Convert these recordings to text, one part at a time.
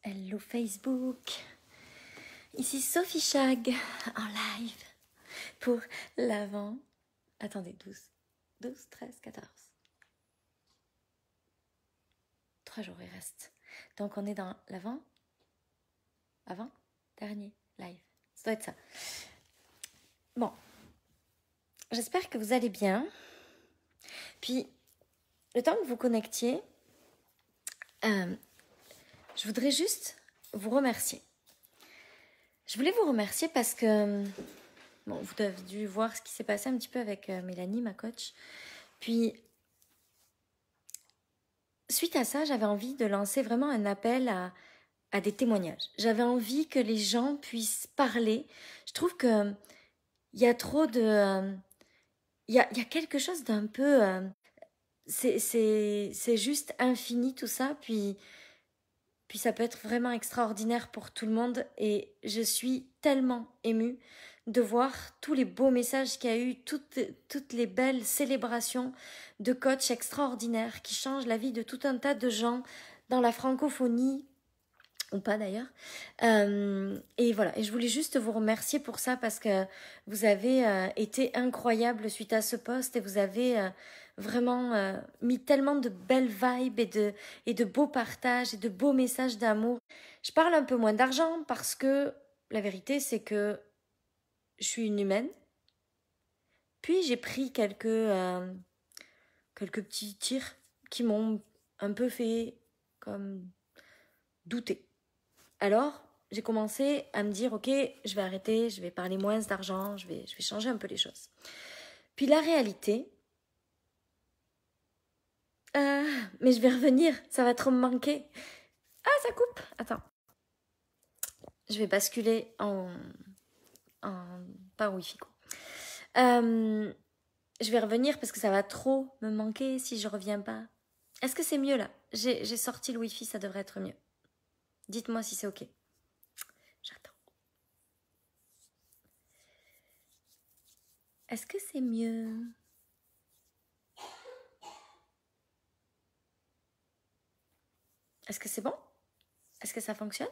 Hello Facebook, ici Sophie Chag en live pour l'avant. Attendez, 12, 13, 14. 3 jours il reste. Donc on est dans l'avant, dernier live. Ça doit être ça. Bon, j'espère que vous allez bien. Puis, le temps que vous connectiez, je voudrais juste vous remercier. Je voulais vous remercier parce que, bon, vous avez dû voir ce qui s'est passé un petit peu avec Mélanie, ma coach. Puis, suite à ça, j'avais envie de lancer vraiment un appel à des témoignages. J'avais envie que les gens puissent parler. Je trouve que il y a trop de... Il y a quelque chose d'un peu... c'est juste infini tout ça, puis ça peut être vraiment extraordinaire pour tout le monde. Et je suis tellement émue de voir tous les beaux messages qu'il y a eu, toutes les belles célébrations de coachs extraordinaires qui changent la vie de tout un tas de gens dans la francophonie, ou pas d'ailleurs. Et voilà, et je voulais juste vous remercier pour ça parce que vous avez été incroyable suite à ce post et vous avez vraiment mis tellement de belles vibes et de beaux partages et de beaux messages d'amour. Je parle un peu moins d'argent parce que la vérité c'est que je suis une humaine. Puis j'ai pris quelques petits tirs qui m'ont un peu fait comme douter. Alors, j'ai commencé à me dire, ok, je vais arrêter, je vais parler moins d'argent, je vais changer un peu les choses. Puis la réalité, mais je vais revenir, ça va trop me manquer. Ah, ça coupe. Attends. Je vais basculer pas Wi-Fi, quoi. Je vais revenir parce que ça va trop me manquer si je reviens pas. Est-ce que c'est mieux là? J'ai sorti le Wi-Fi, ça devrait être mieux. Dites-moi si c'est ok. J'attends. Est-ce que c'est mieux? Est-ce que c'est bon? Est-ce que ça fonctionne?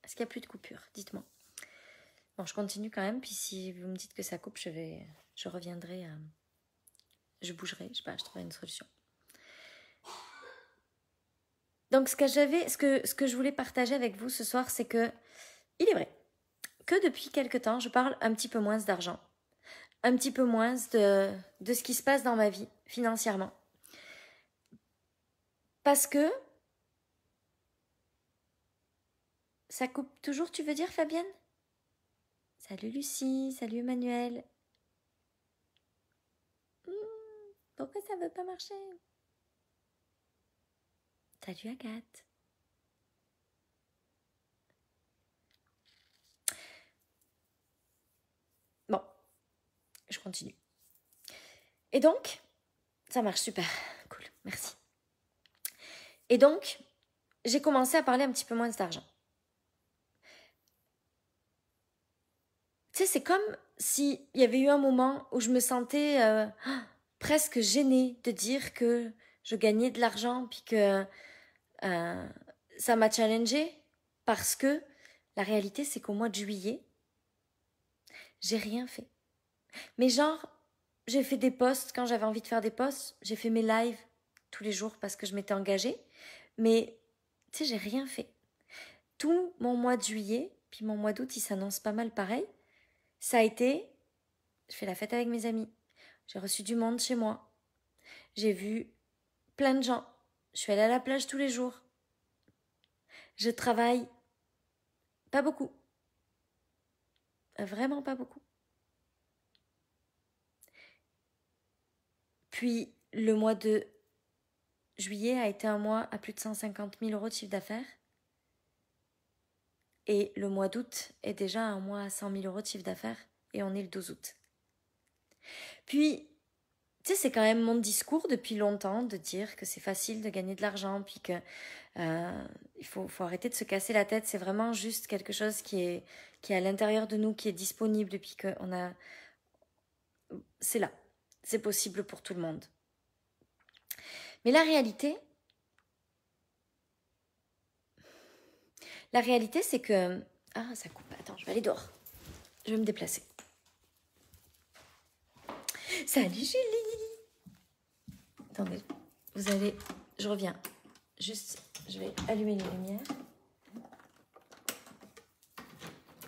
Est-ce qu'il n'y a plus de coupure? Dites-moi. Bon, je continue quand même, puis si vous me dites que ça coupe, je reviendrai, je bougerai, je sais pas, je trouverai une solution. Donc, ce que je voulais partager avec vous ce soir, c'est que, il est vrai, que depuis quelque temps, je parle un petit peu moins d'argent, un petit peu moins de ce qui se passe dans ma vie, financièrement. Parce que, ça coupe toujours, tu veux dire, Fabienne? Salut Lucie, salut Emmanuel. Pourquoi ça veut pas marcher? Salut Agathe. Bon, je continue. Et donc, ça marche super, cool, merci. Et donc, j'ai commencé à parler un petit peu moins d'argent. Tu sais, c'est comme s'il y avait eu un moment où je me sentais presque gênée de dire que je gagnais de l'argent puis que ça m'a challengée parce que la réalité, c'est qu'au mois de juillet, j'ai rien fait. Mais genre, j'ai fait des posts quand j'avais envie de faire des posts, j'ai fait mes lives tous les jours parce que je m'étais engagée, mais tu sais, j'ai rien fait. Tout mon mois de juillet, puis mon mois d'août, il s'annonce pas mal pareil, ça a été, je fais la fête avec mes amis, j'ai reçu du monde chez moi, j'ai vu plein de gens, je suis allée à la plage tous les jours, je travaille pas beaucoup, vraiment pas beaucoup. Puis le mois de juillet a été un mois à plus de 150 000 € de chiffre d'affaires. Et le mois d'août est déjà un mois à 100 000 € de chiffre d'affaires. Et on est le 12 août. Puis, tu sais, c'est quand même mon discours depuis longtemps de dire que c'est facile de gagner de l'argent. Puis que il faut arrêter de se casser la tête. C'est vraiment juste quelque chose qui est à l'intérieur de nous, qui est disponible. Et puis qu'on a... C'est là. C'est possible pour tout le monde. Mais la réalité, La réalité, c'est que... Ah, ça coupe. Attends, je vais aller dehors. Je vais me déplacer. Salut Julie! Attendez, vous allez... Je reviens. Juste, je vais allumer les lumières.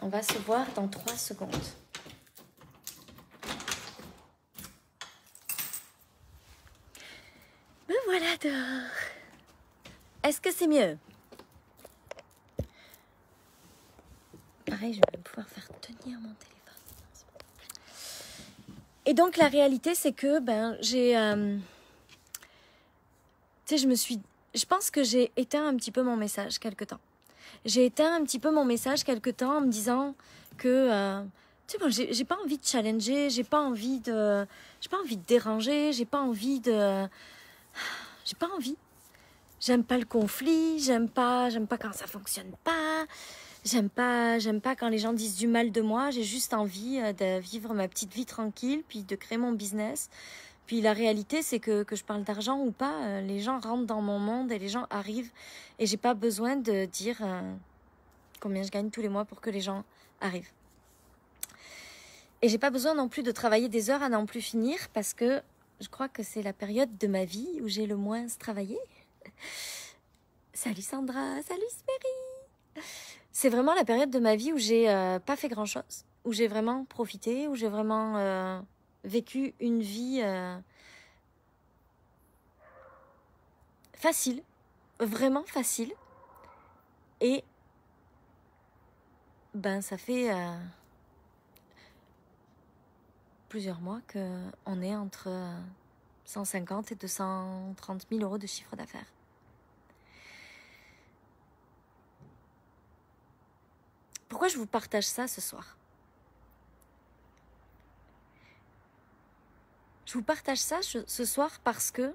On va se voir dans 3 secondes. Me voilà dehors. Est-ce que c'est mieux? Pareil, je vais pouvoir faire tenir mon téléphone. Et donc, la réalité, c'est que j'ai... tu sais, je pense que j'ai éteint un petit peu mon message quelque temps. J'ai éteint un petit peu mon message quelque temps en me disant que... tu sais, bon, j'ai pas envie de challenger, j'ai pas envie de déranger, j'ai pas envie. J'aime pas le conflit, j'aime pas quand ça fonctionne pas. J'aime pas quand les gens disent du mal de moi. J'ai juste envie de vivre ma petite vie tranquille, puis de créer mon business. Puis la réalité, c'est que je parle d'argent ou pas, les gens rentrent dans mon monde et les gens arrivent. Et j'ai pas besoin de dire combien je gagne tous les mois pour que les gens arrivent. Et j'ai pas besoin non plus de travailler des heures à n'en plus finir parce que je crois que c'est la période de ma vie où j'ai le moins travaillé. Salut Sandra, salut Sperry. C'est vraiment la période de ma vie où j'ai pas fait grand-chose, où j'ai vraiment profité, où j'ai vraiment vécu une vie facile, vraiment facile. Et ça fait plusieurs mois qu'on est entre 150 et 230 000 euros de chiffre d'affaires. Pourquoi je vous partage ça ce soir? Je vous partage ça ce soir parce que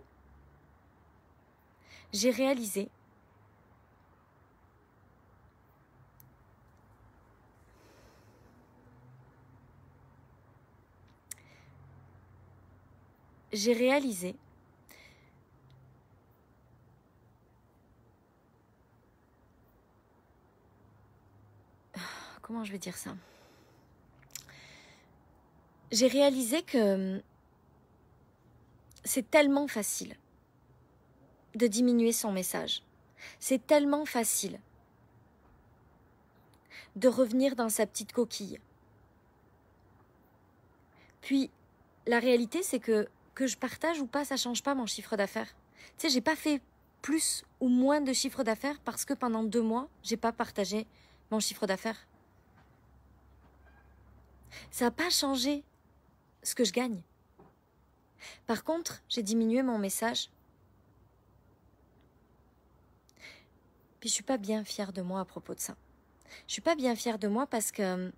j'ai réalisé comment je vais dire ça? J'ai réalisé que c'est tellement facile de diminuer son message. C'est tellement facile de revenir dans sa petite coquille. Puis, la réalité, c'est que je partage ou pas, ça change pas mon chiffre d'affaires. Tu sais, j'ai pas fait plus ou moins de chiffre d'affaires parce que pendant 2 mois, j'ai pas partagé mon chiffre d'affaires. Ça n'a pas changé ce que je gagne. Par contre, j'ai diminué mon message. Puis je suis pas bien fière de moi à propos de ça. Je suis pas bien fière de moi parce que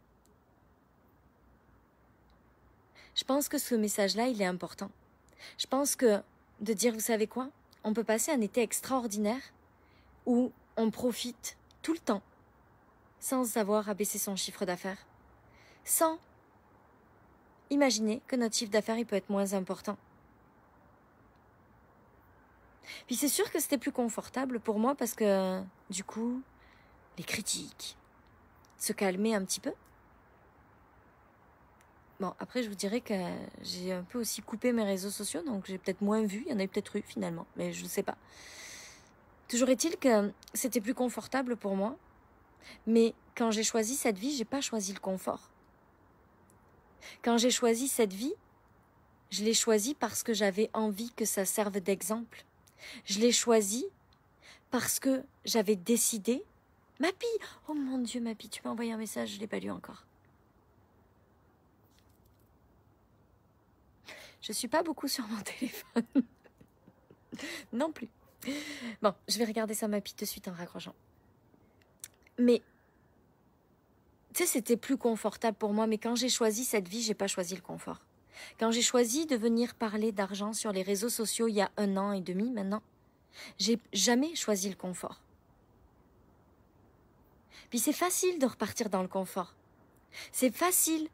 je pense que ce message-là, il est important. Je pense que de dire, vous savez quoi, on peut passer un été extraordinaire où on profite tout le temps sans avoir à baisser son chiffre d'affaires. Sans imaginer que notre chiffre d'affaires, il peut être moins important. Puis c'est sûr que c'était plus confortable pour moi parce que, du coup, les critiques se calmaient un petit peu. Bon, après, je vous dirais que j'ai un peu aussi coupé mes réseaux sociaux, donc j'ai peut-être moins vu. Il y en a peut-être eu, finalement, mais je ne sais pas. Toujours est-il que c'était plus confortable pour moi. Mais quand j'ai choisi cette vie, j'ai pas choisi le confort. Quand j'ai choisi cette vie, je l'ai choisi parce que j'avais envie que ça serve d'exemple. Je l'ai choisi parce que j'avais décidé... Mappy! Oh mon Dieu, Mappy, tu m'as envoyé un message, je ne l'ai pas lu encore. Je suis pas beaucoup sur mon téléphone. Non plus. Bon, je vais regarder ça, Mappy, de suite en raccrochant. Mais, tu sais, c'était plus confortable pour moi. Mais quand j'ai choisi cette vie, j'ai pas choisi le confort. Quand j'ai choisi de venir parler d'argent sur les réseaux sociaux il y a 1 an et demi maintenant, j'ai jamais choisi le confort. Puis c'est facile de repartir dans le confort. C'est facile.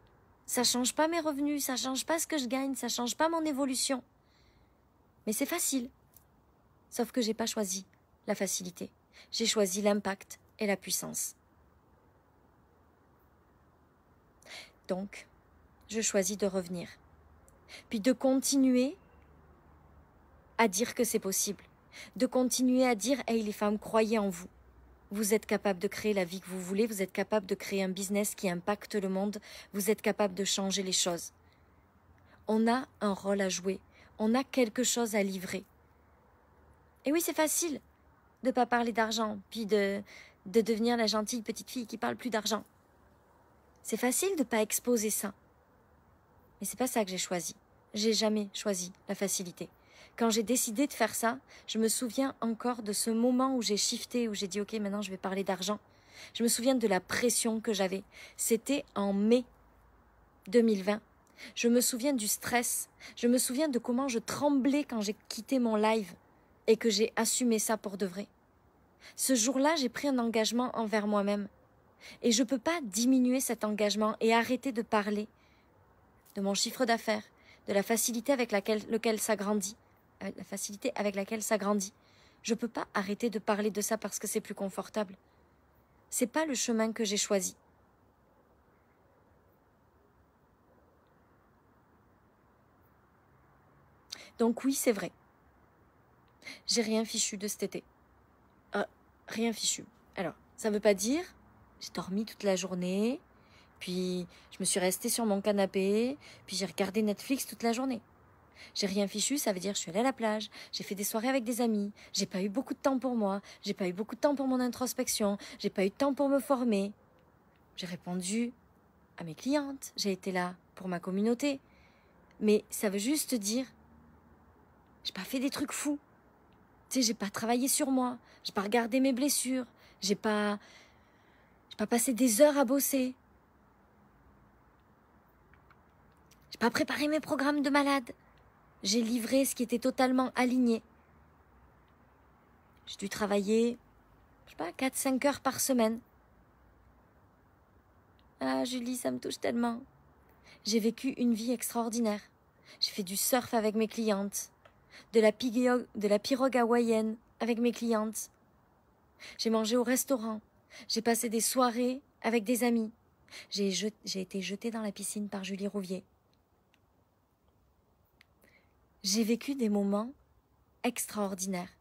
Ça change pas mes revenus, ça change pas ce que je gagne, ça change pas mon évolution. Mais c'est facile. Sauf que j'ai pas choisi la facilité. J'ai choisi l'impact et la puissance. Donc, je choisis de revenir, puis de continuer à dire que c'est possible, de continuer à dire « Hey les femmes, croyez en vous ». Vous êtes capable de créer la vie que vous voulez, vous êtes capable de créer un business qui impacte le monde, vous êtes capable de changer les choses. On a un rôle à jouer, on a quelque chose à livrer. Et oui, c'est facile de ne pas parler d'argent, puis de devenir la gentille petite fille qui parle plus d'argent. C'est facile de ne pas exposer ça. Mais c'est pas ça que j'ai choisi. J'ai jamais choisi la facilité. Quand j'ai décidé de faire ça, je me souviens encore de ce moment où j'ai shifté, où j'ai dit « Ok, maintenant je vais parler d'argent ». Je me souviens de la pression que j'avais. C'était en mai 2020. Je me souviens du stress. Je me souviens de comment je tremblais quand j'ai quitté mon live et que j'ai assumé ça pour de vrai. Ce jour-là, j'ai pris un engagement envers moi-même. Et je ne peux pas diminuer cet engagement et arrêter de parler de mon chiffre d'affaires, de la facilité avec laquelle ça grandit. La facilité avec laquelle ça grandit. Je ne peux pas arrêter de parler de ça parce que c'est plus confortable. C'est pas le chemin que j'ai choisi. Donc oui, c'est vrai. J'ai rien fichu de cet été. Rien fichu. Alors, ça ne veut pas dire j'ai dormi toute la journée, puis je me suis restée sur mon canapé, puis j'ai regardé Netflix toute la journée. J'ai rien fichu, ça veut dire je suis allée à la plage, j'ai fait des soirées avec des amis, j'ai pas eu beaucoup de temps pour moi, j'ai pas eu beaucoup de temps pour mon introspection, j'ai pas eu de temps pour me former. J'ai répondu à mes clientes, j'ai été là pour ma communauté. Mais ça veut juste dire, j'ai pas fait des trucs fous. Tu sais, j'ai pas travaillé sur moi, j'ai pas regardé mes blessures, j'ai pas passé des heures à bosser. J'ai pas préparé mes programmes de malade. J'ai livré ce qui était totalement aligné. J'ai dû travailler, je sais pas, 4-5 heures par semaine. Ah, Julie, ça me touche tellement. J'ai vécu une vie extraordinaire. J'ai fait du surf avec mes clientes, de la pirogue hawaïenne avec mes clientes. J'ai mangé au restaurant. J'ai passé des soirées avec des amis. J'ai été jetée dans la piscine par Julie Rouvier. J'ai vécu des moments extraordinaires.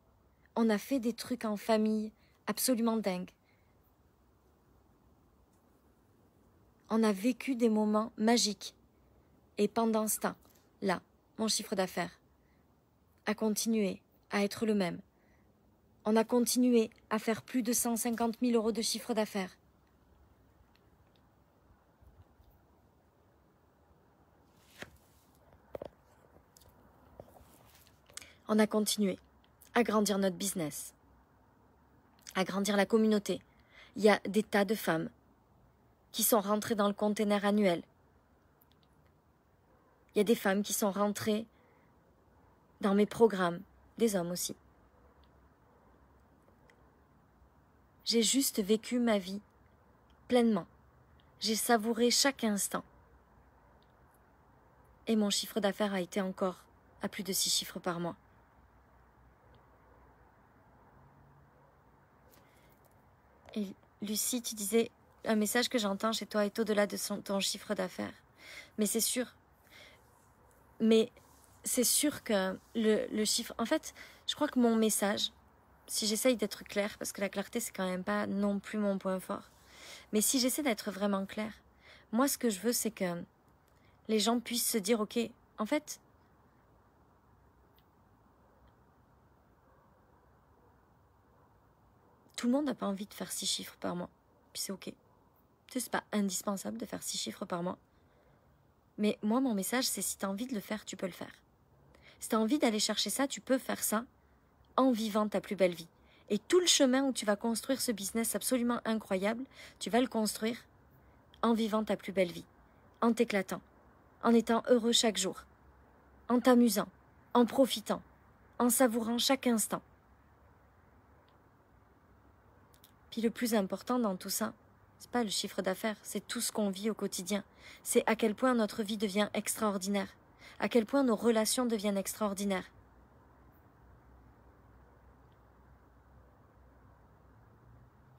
On a fait des trucs en famille absolument dingues. On a vécu des moments magiques. Et pendant ce temps-là, mon chiffre d'affaires a continué à être le même. On a continué à faire plus de 150 000 € de chiffre d'affaires. On a continué à grandir notre business, à grandir la communauté. Il y a des tas de femmes qui sont rentrées dans le container annuel. Il y a des femmes qui sont rentrées dans mes programmes, des hommes aussi. J'ai juste vécu ma vie pleinement. J'ai savouré chaque instant. Et mon chiffre d'affaires a été encore à plus de 6 chiffres par mois. Et Lucie, tu disais, un message que j'entends chez toi est au-delà de ton chiffre d'affaires. Mais c'est sûr. Mais c'est sûr que le chiffre... En fait, je crois que mon message, si j'essaye d'être claire, parce que la clarté, c'est quand même pas non plus mon point fort, mais si j'essaie d'être vraiment claire, moi, ce que je veux, c'est que les gens puissent se dire, ok, en fait, tout le monde n'a pas envie de faire 6 chiffres par mois. Puis c'est ok. Tu sais, c'est pas indispensable de faire 6 chiffres par mois. Mais moi, mon message, c'est si tu as envie de le faire, tu peux le faire. Si tu as envie d'aller chercher ça, tu peux faire ça en vivant ta plus belle vie. Et tout le chemin où tu vas construire ce business absolument incroyable, tu vas le construire en vivant ta plus belle vie, en t'éclatant, en étant heureux chaque jour, en t'amusant, en profitant, en savourant chaque instant. Puis le plus important dans tout ça, c'est pas le chiffre d'affaires, c'est tout ce qu'on vit au quotidien. C'est à quel point notre vie devient extraordinaire, à quel point nos relations deviennent extraordinaires.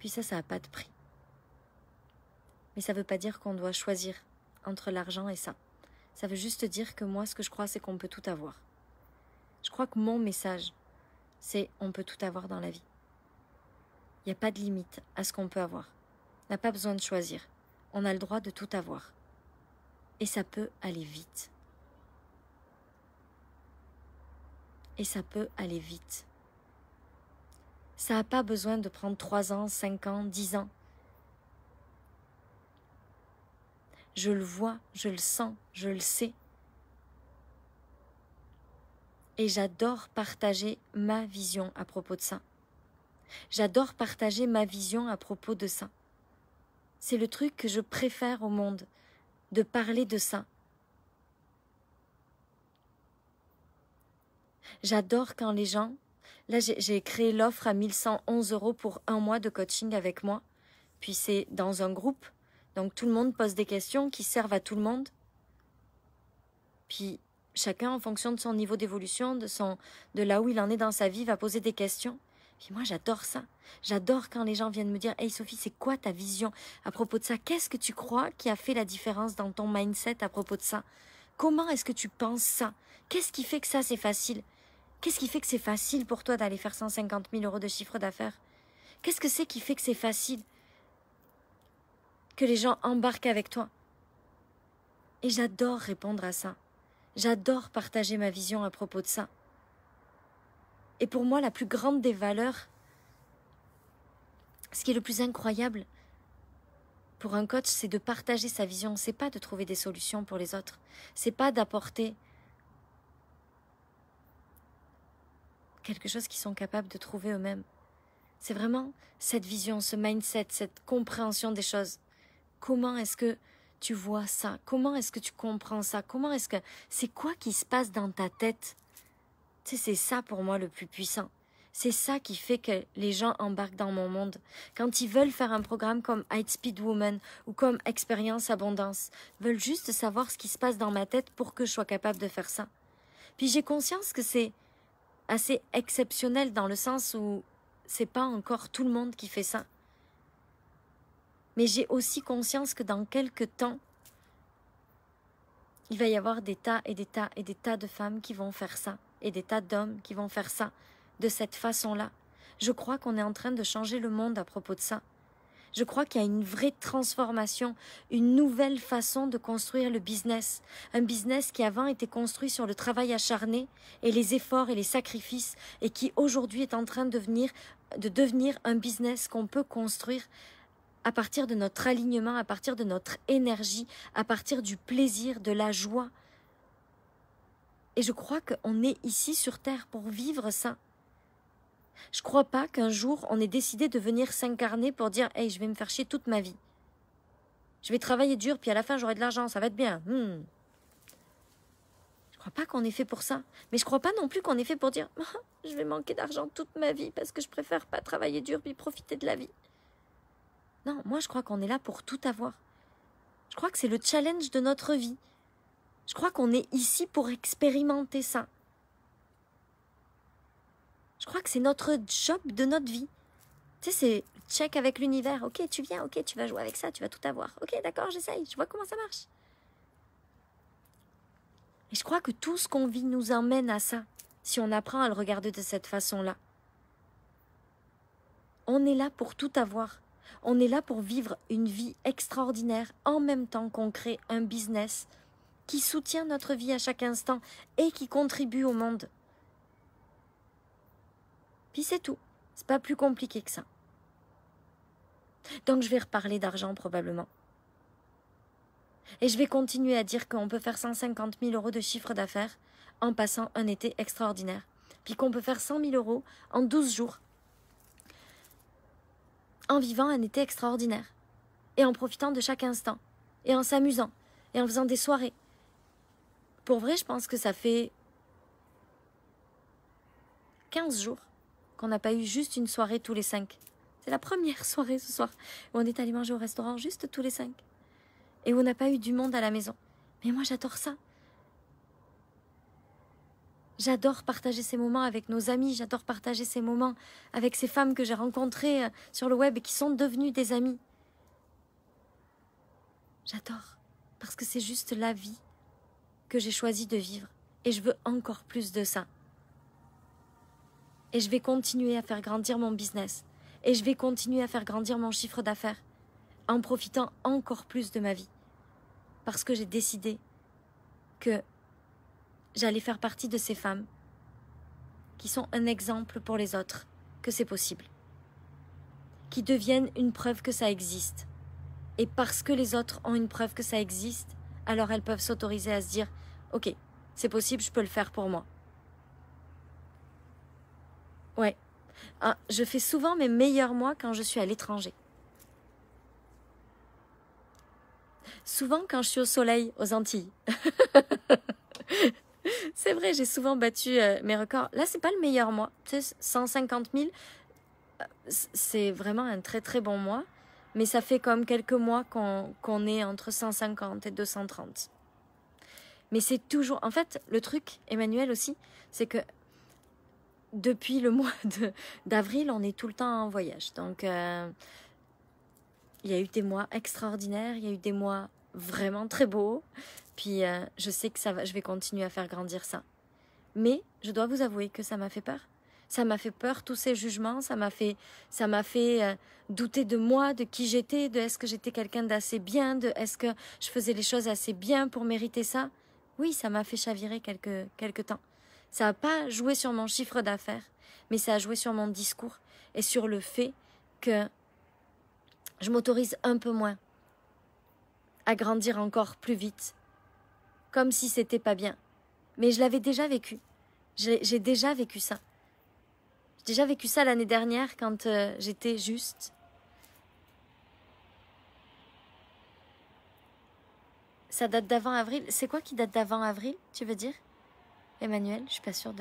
Puis ça n'a pas de prix. Mais ça ne veut pas dire qu'on doit choisir entre l'argent et ça. Ça veut juste dire que moi, ce que je crois, c'est qu'on peut tout avoir. Je crois que mon message, c'est on peut tout avoir dans la vie. Il n'y a pas de limite à ce qu'on peut avoir. On n'a pas besoin de choisir. On a le droit de tout avoir. Et ça peut aller vite. Et ça peut aller vite. Ça n'a pas besoin de prendre 3 ans, 5 ans, 10 ans. Je le vois, je le sens, je le sais. Et j'adore partager ma vision à propos de ça. J'adore partager ma vision à propos de ça. C'est le truc que je préfère au monde, de parler de ça. J'adore quand les gens... Là, j'ai créé l'offre à 1111 € pour 1 mois de coaching avec moi. Puis c'est dans un groupe. Donc tout le monde pose des questions qui servent à tout le monde. Puis chacun, en fonction de son niveau d'évolution, de là où il en est dans sa vie, va poser des questions. Puis moi, j'adore ça. J'adore quand les gens viennent me dire « Hey Sophie, c'est quoi ta vision à propos de ça? Qu'est-ce que tu crois qui a fait la différence dans ton mindset à propos de ça? Comment est-ce que tu penses ça? Qu'est-ce qui fait que ça, c'est facile? Qu'est-ce qui fait que c'est facile pour toi d'aller faire 150 000 € de chiffre d'affaires? Qu'est-ce que c'est qui fait que c'est facile que les gens embarquent avec toi? » Et j'adore répondre à ça. J'adore partager ma vision à propos de ça. Et pour moi, la plus grande des valeurs, ce qui est le plus incroyable pour un coach, c'est de partager sa vision. C'est pas de trouver des solutions pour les autres. C'est pas d'apporter quelque chose qu'ils sont capables de trouver eux-mêmes. C'est vraiment cette vision, ce mindset, cette compréhension des choses. Comment est-ce que tu vois ça? Comment est-ce que tu comprends ça? Comment est-ce que... C'est quoi qui se passe dans ta tête? Tu sais, c'est ça pour moi le plus puissant. C'est ça qui fait que les gens embarquent dans mon monde. Quand ils veulent faire un programme comme Lightspeed Woman ou comme Expérience Abondance, veulent juste savoir ce qui se passe dans ma tête pour que je sois capable de faire ça. Puis j'ai conscience que c'est assez exceptionnel dans le sens où c'est pas encore tout le monde qui fait ça. Mais j'ai aussi conscience que dans quelques temps, il va y avoir des tas et des tas et des tas de femmes qui vont faire ça et des tas d'hommes qui vont faire ça de cette façon-là. Je crois qu'on est en train de changer le monde à propos de ça. Je crois qu'il y a une vraie transformation, une nouvelle façon de construire le business. Un business qui avant était construit sur le travail acharné et les efforts et les sacrifices et qui aujourd'hui est en train de devenir un business qu'on peut construire à partir de notre alignement, à partir de notre énergie, à partir du plaisir, de la joie. Et je crois qu'on est ici sur Terre pour vivre ça. Je crois pas qu'un jour, on ait décidé de venir s'incarner pour dire « Hey, je vais me faire chier toute ma vie. Je vais travailler dur, puis à la fin, j'aurai de l'argent, ça va être bien. Je crois pas qu'on est fait pour ça. Mais je crois pas non plus qu'on est fait pour dire oh, « Je vais manquer d'argent toute ma vie parce que je préfère pas travailler dur puis profiter de la vie. » Non, moi, je crois qu'on est là pour tout avoir. Je crois que c'est le challenge de notre vie. Je crois qu'on est ici pour expérimenter ça. Je crois que c'est notre job de notre vie. Tu sais, c'est check avec l'univers. Ok, tu viens, ok, tu vas jouer avec ça, tu vas tout avoir. Ok, d'accord, j'essaye, je vois comment ça marche. Et je crois que tout ce qu'on vit nous emmène à ça, si on apprend à le regarder de cette façon-là. On est là pour tout avoir. On est là pour vivre une vie extraordinaire en même temps qu'on crée un business qui soutient notre vie à chaque instant et qui contribue au monde. Puis c'est tout. C'est pas plus compliqué que ça. Donc je vais reparler d'argent probablement. Et je vais continuer à dire qu'on peut faire 150 000 € de chiffre d'affaires en passant un été extraordinaire. Puis qu'on peut faire 100 000 € en 12 jours. En vivant un été extraordinaire. Et en profitant de chaque instant. Et en s'amusant. Et en faisant des soirées. Pour vrai, je pense que ça fait 15 jours qu'on n'a pas eu juste une soirée tous les 5. C'est la première soirée ce soir où on est allé manger au restaurant juste tous les 5. Et où on n'a pas eu du monde à la maison. Mais moi, j'adore ça. J'adore partager ces moments avec nos amis, j'adore partager ces moments avec ces femmes que j'ai rencontrées sur le web et qui sont devenues des amies. J'adore, parce que c'est juste la vie que j'ai choisi de vivre. Et je veux encore plus de ça. Et je vais continuer à faire grandir mon business. Et je vais continuer à faire grandir mon chiffre d'affaires en profitant encore plus de ma vie. Parce que j'ai décidé que j'allais faire partie de ces femmes qui sont un exemple pour les autres, que c'est possible. Qui deviennent une preuve que ça existe. Et parce que les autres ont une preuve que ça existe, alors elles peuvent s'autoriser à se dire « Ok, c'est possible, je peux le faire pour moi. » Ouais. Ah, je fais souvent mes meilleurs mois quand je suis à l'étranger. Souvent quand je suis au soleil, aux Antilles. C'est vrai, j'ai souvent battu mes records. Là, c'est pas le meilleur mois. Tu sais, 150 000, c'est vraiment un très très bon mois. Mais ça fait comme quelques mois qu'on est entre 150 et 230. Mais c'est toujours... En fait, le truc, Emmanuel aussi, c'est que depuis le mois d'avril, on est tout le temps en voyage. Donc, il y a eu des mois extraordinaires, il y a eu des mois vraiment très beaux. Puis, je sais que je vais continuer à faire grandir ça. Mais, je dois vous avouer que ça m'a fait peur. Ça m'a fait peur, tous ces jugements. Ça m'a fait douter de moi, de qui j'étais, de est-ce que j'étais quelqu'un d'assez bien, de est-ce que je faisais les choses assez bien pour mériter ça. Oui, ça m'a fait chavirer quelque temps. Ça n'a pas joué sur mon chiffre d'affaires, mais ça a joué sur mon discours et sur le fait que je m'autorise un peu moins à grandir encore plus vite, comme si c'était pas bien. Mais je l'avais déjà vécu. J'ai déjà vécu ça. J'ai déjà vécu ça l'année dernière quand j'étais juste. Ça date d'avant avril. C'est quoi qui date d'avant avril, tu veux dire, Emmanuel? Je suis pas sûre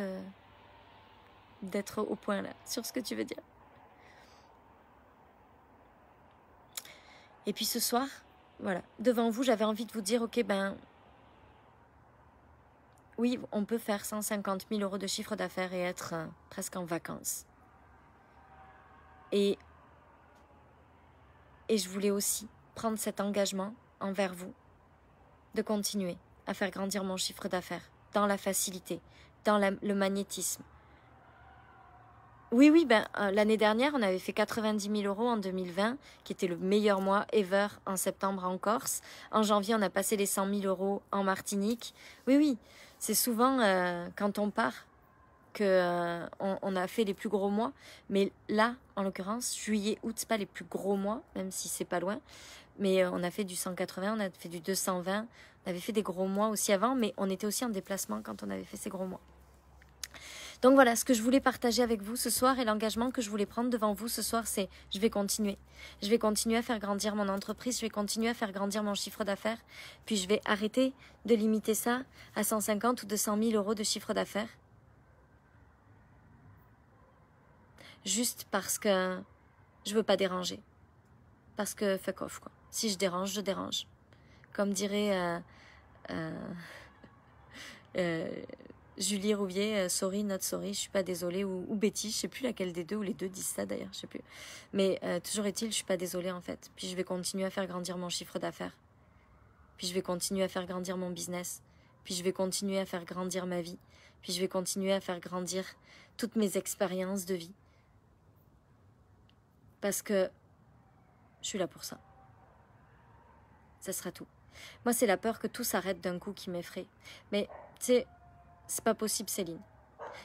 d'être au point là, sur ce que tu veux dire. Et puis ce soir, voilà, devant vous, j'avais envie de vous dire, ok, ben, oui, on peut faire 150 000 € de chiffre d'affaires et être presque en vacances. Et je voulais aussi prendre cet engagement envers vous de continuer à faire grandir mon chiffre d'affaires dans la facilité, dans le magnétisme. Oui, ben, l'année dernière, on avait fait 90 000 € en 2020, qui était le meilleur mois ever en septembre en Corse. En janvier, on a passé les 100 000 € en Martinique. Oui, c'est souvent quand on part que on a fait les plus gros mois. Mais là, en l'occurrence, juillet, août, c'est pas les plus gros mois, même si c'est pas loin. Mais on a fait du 180, on a fait du 220. On avait fait des gros mois aussi avant, mais on était aussi en déplacement quand on avait fait ces gros mois. Donc voilà, ce que je voulais partager avec vous ce soir et l'engagement que je voulais prendre devant vous ce soir, c'est je vais continuer. Je vais continuer à faire grandir mon entreprise, je vais continuer à faire grandir mon chiffre d'affaires, puis je vais arrêter de limiter ça à 150 ou 200 000 € de chiffre d'affaires. Juste parce que je veux pas déranger. Parce que fuck off, quoi. Si je dérange, je dérange. Comme dirait Julie Rouvier, sorry, not sorry, je suis pas désolée, ou Betty, je sais plus laquelle des deux, ou les deux disent ça d'ailleurs, je sais plus. Mais toujours est-il, je suis pas désolée en fait. Puis je vais continuer à faire grandir mon chiffre d'affaires. Puis je vais continuer à faire grandir mon business. Puis je vais continuer à faire grandir ma vie. Puis je vais continuer à faire grandir toutes mes expériences de vie. Parce que je suis là pour ça. Ça sera tout. Moi, c'est la peur que tout s'arrête d'un coup qui m'effraie. Mais, tu sais, c'est pas possible, Céline.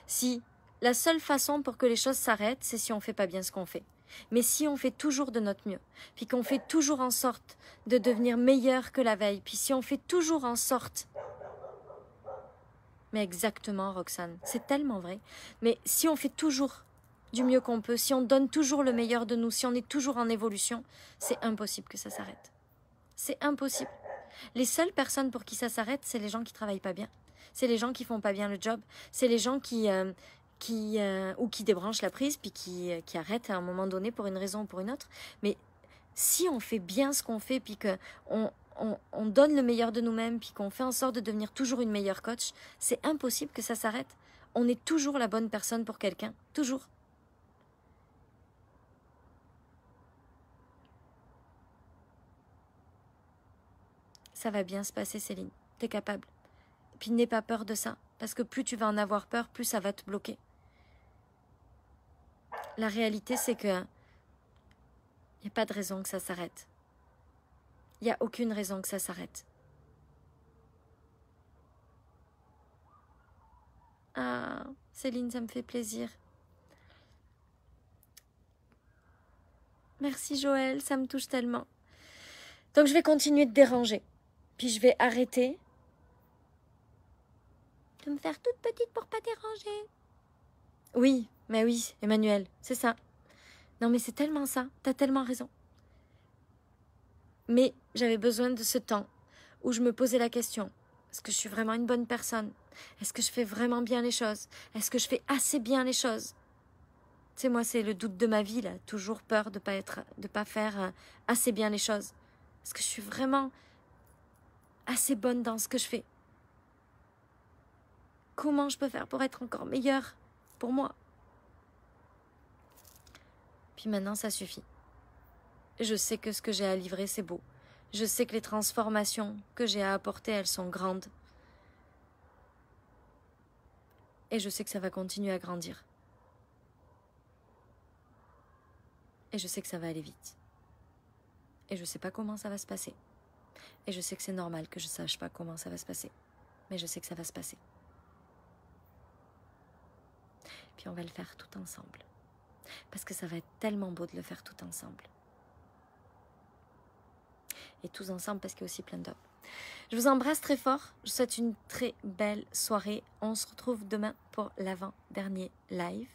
Si la seule façon pour que les choses s'arrêtent, c'est si on fait pas bien ce qu'on fait. Mais si on fait toujours de notre mieux, puis qu'on fait toujours en sorte de devenir meilleur que la veille, puis si on fait toujours en sorte... Mais exactement, Roxane, c'est tellement vrai. Mais si on fait toujours du mieux qu'on peut, si on donne toujours le meilleur de nous, si on est toujours en évolution, c'est impossible que ça s'arrête. C'est impossible. Les seules personnes pour qui ça s'arrête, c'est les gens qui travaillent pas bien. C'est les gens qui font pas bien le job. C'est les gens qui débranchent la prise puis qui arrêtent à un moment donné pour une raison ou pour une autre. Mais si on fait bien ce qu'on fait puis qu'on donne le meilleur de nous-mêmes puis qu'on fait en sorte de devenir toujours une meilleure coach, c'est impossible que ça s'arrête. on est toujours la bonne personne pour quelqu'un. Toujours. Ça va bien se passer, Céline. T'es capable. Puis n'aie pas peur de ça. Parce que plus tu vas en avoir peur, plus ça va te bloquer. La réalité, c'est que il n'y a pas de raison que ça s'arrête. Il n'y a aucune raison que ça s'arrête. Ah, Céline, ça me fait plaisir. Merci Joël, ça me touche tellement. Donc je vais continuer de déranger. Puis je vais arrêter de me faire toute petite pour pas déranger. Oui, mais oui, Emmanuel, c'est ça. Non mais c'est tellement ça, t'as tellement raison. Mais j'avais besoin de ce temps où je me posais la question. Est-ce que je suis vraiment une bonne personne? Est-ce que je fais vraiment bien les choses? Est-ce que je fais assez bien les choses? Tu sais, moi, c'est le doute de ma vie, là. Toujours peur de pas faire assez bien les choses. Est-ce que je suis vraiment assez bonne dans ce que je fais? Comment je peux faire pour être encore meilleure pour moi? Puis maintenant, ça suffit. Je sais que ce que j'ai à livrer, c'est beau. Je sais que les transformations que j'ai à apporter, elles sont grandes. Et je sais que ça va continuer à grandir. Et je sais que ça va aller vite. Et je sais pas comment ça va se passer. Et je sais que c'est normal que je sache pas comment ça va se passer. Mais je sais que ça va se passer. Puis on va le faire tout ensemble. Parce que ça va être tellement beau de le faire tout ensemble. Et tous ensemble parce qu'il y a aussi plein d'hommes. Je vous embrasse très fort. Je vous souhaite une très belle soirée. On se retrouve demain pour l'avant-dernier live.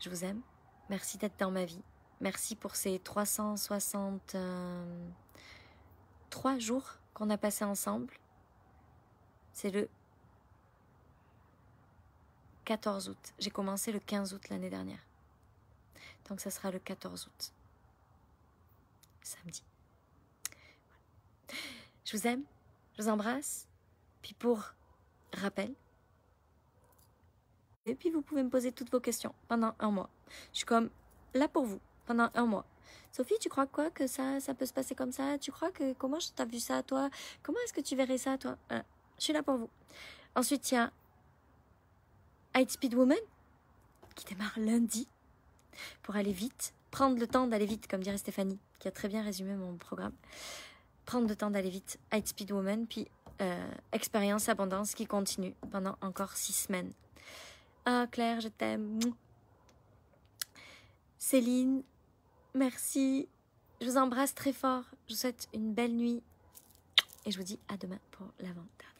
Je vous aime. Merci d'être dans ma vie. Merci pour ces 363 jours qu'on a passés ensemble. C'est le 14 août. J'ai commencé le 15 août l'année dernière. Donc ça sera le 14 août. Samedi. Je vous aime. Je vous embrasse. Puis pour rappel. Et puis vous pouvez me poser toutes vos questions pendant un mois. Je suis comme là pour vous pendant un mois. Sophie, tu crois quoi que ça peut se passer comme ça? Tu crois que comment t'as vu ça toi? Comment est-ce que tu verrais ça toi? Voilà. Je suis là pour vous. Ensuite, il y a High Speed Woman qui démarre lundi pour aller vite. Prendre le temps d'aller vite, comme dirait Stéphanie, qui a très bien résumé mon programme. Prendre le temps d'aller vite, High Speed Woman, puis Expérience Abondance qui continue pendant encore 6 semaines. Ah Claire, je t'aime. Céline, merci. Je vous embrasse très fort. Je vous souhaite une belle nuit. Et je vous dis à demain pour l'avant-dernier.